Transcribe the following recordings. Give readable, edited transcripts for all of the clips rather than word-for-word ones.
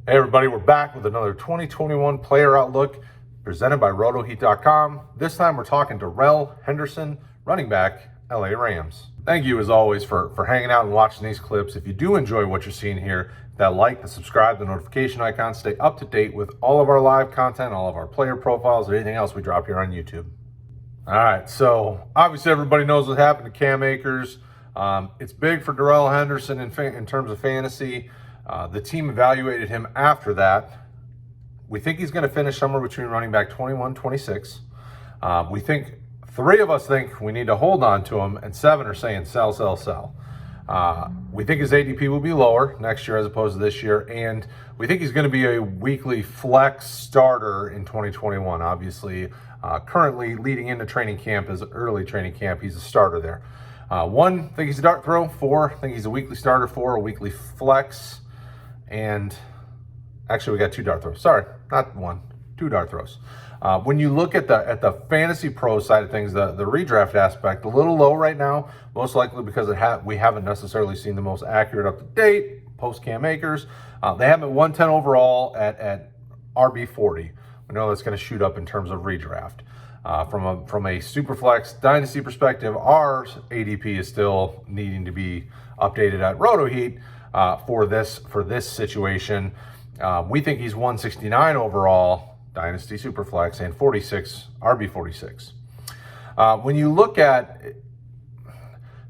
Hey everybody, we're back with another 2021 Player Outlook presented by RotoHeat.com. This time we're talking to Darrell Henderson, running back, LA Rams. Thank you as always for hanging out and watching these clips. If you do enjoy what you're seeing here, that like, the subscribe, the notification icon, stay up to date with all of our live content, all of our player profiles, or anything else we drop here on YouTube. All right, so obviously everybody knows what happened to Cam Akers. It's big for Darrell Henderson in terms of fantasy. The team evaluated him after that. We think he's going to finish somewhere between running back 21, 26. We think, 3 of us think we need to hold on to him, and 7 are saying sell, sell, sell. We think his ADP will be lower next year as opposed to this year, and we think he's going to be a weekly flex starter in 2021. Obviously, currently leading into training camp is early training camp. He's a starter there. 1, think he's a dart throw. 4, think he's a weekly starter. 4, a weekly flex. And actually, we got 2 dart throws. Sorry, not 1, 2 dart throws. When you look at the fantasy pro side of things, the redraft aspect, a little low right now, most likely because we haven't necessarily seen the most accurate up to date post Cam Akers. They have him at 110 overall at RB 40. We know that's going to shoot up in terms of redraft. From a superflex dynasty perspective, our ADP is still needing to be updated at RotoHeat. For this situation, we think he's 169 overall, Dynasty Superflex, and 46, RB 46. When you look at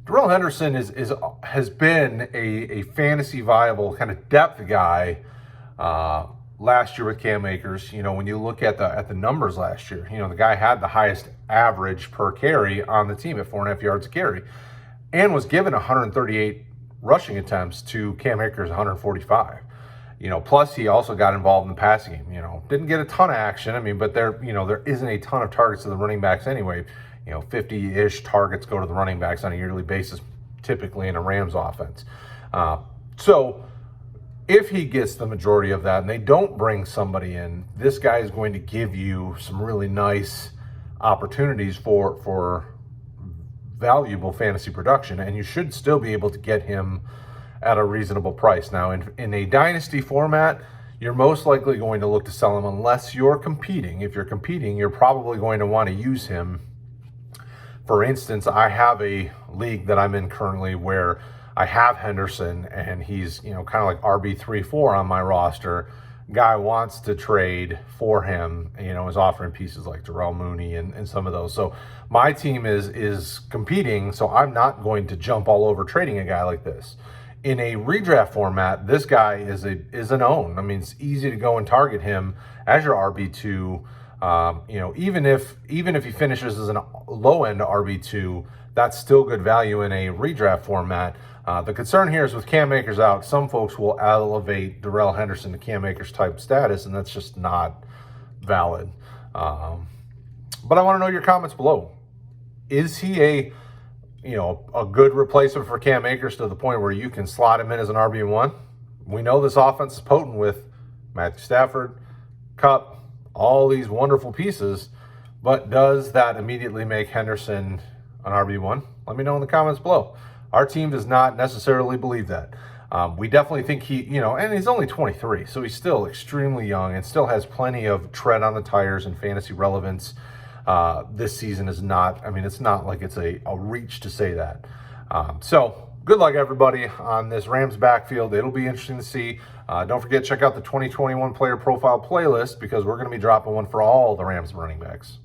Darrell Henderson has been a fantasy viable kind of depth guy last year with Cam Akers. You know, when you look at the numbers last year, you know, the guy had the highest average per carry on the team at 4.5 yards a carry, and was given 138 rushing attempts to Cam Akers 145. You know, plus he also got involved in the passing game. You know, didn't get a ton of action. I mean, but there isn't a ton of targets to the running backs anyway. You know, 50-ish targets go to the running backs on a yearly basis, typically in a Rams offense. So if he gets the majority of that and they don't bring somebody in, this guy is going to give you some really nice opportunities for valuable fantasy production, and you should still be able to get him at a reasonable price. Now, in a dynasty format, you're most likely going to look to sell him unless you're competing. If you're competing, you're probably going to want to use him. For instance, I have a league that I'm in currently where I have Henderson, and he's, you know, kind of like RB3-4 on my roster. Guy wants to trade for him, you know, is offering pieces like Darrell Mooney and some of those. So my team is competing, so I'm not going to jump all over trading a guy like this. In a redraft format, this guy is an own. I mean, it's easy to go and target him as your RB2. You know, even if he finishes as a low end RB2, that's still good value in a redraft format. The concern here is with Cam Akers out, some folks will elevate Darrell Henderson to Cam Akers type status, and that's just not valid. But I want to know your comments below. Is he a good replacement for Cam Akers to the point where you can slot him in as an RB1? We know this offense is potent with Matthew Stafford, Kupp, all these wonderful pieces, but does that immediately make Henderson an RB1? Let me know in the comments below. Our team does not necessarily believe that. We definitely think he, you know, and he's only 23, so he's still extremely young and still has plenty of tread on the tires and fantasy relevance. This season is not, I mean, it's not like it's a reach to say that. So good luck, everybody, on this Rams backfield. It'll be interesting to see. Don't forget, check out the 2021 player profile playlist, because we're going to be dropping one for all the Rams running backs.